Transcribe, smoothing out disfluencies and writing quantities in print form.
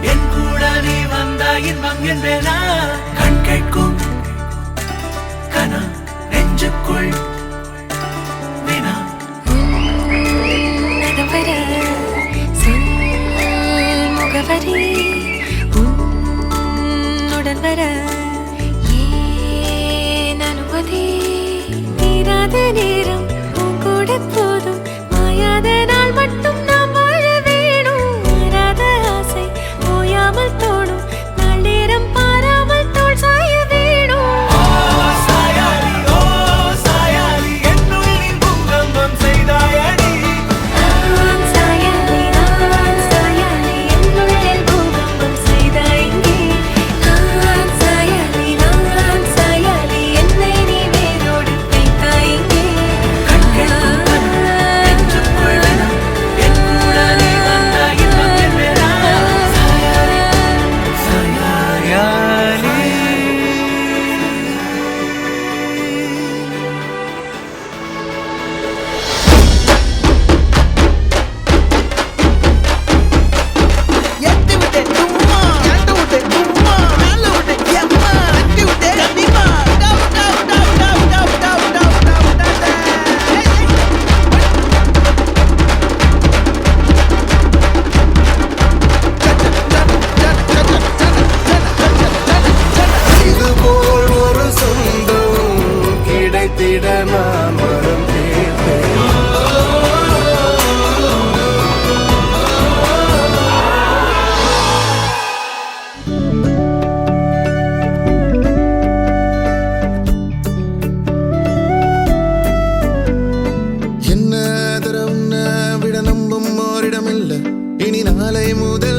என் கூட நீ வந்தா இன்பம் என்பேனா கண் கேட்கும் கனா நெஞ்சுக்குள் வினா நகவர சொல் முகவரி உன்னுடன் வர ஏன் அனுமதி தீராத நேரம் உன் கூட போதும் மாயாத நாள் மட்டும் நாம் வாழ வேணும் மாறாத ஆசை ஓயாமல் தோணும் நாள் நேரம் பாராமல் தோள் சாய வேணும் சாயாலி என்னுள் நீ பூகம்பம் செய்தாயடி நான் சாயாலி என்னுள்ளில் பூகம்பம் செய்தாயங்கே நான் சாயாலி என்னை நீ வேரோடு வைத்தாயங்கே கண் கேட்கும் கனா நெஞ்சுக்குள் வினா என் கூட நீ வந்தா இன்பம் என்பேனா சாயாலி எத்தி விட்டே சும்மா கண்டு விட்டே சும்மா மேல விட்டே எம்மா அட்டி விட்டே கண்டிப்பா டவு டவு டவு டவு டவு டவு டவு டவு இதுபோல் ஒரு சொந்தம் கிடைத்திட நான் மரம் தேர்ந்தேன். என்ன தர உன்னை விட நம்பும் ஓரிடமில்லை இனி நாளை முதல்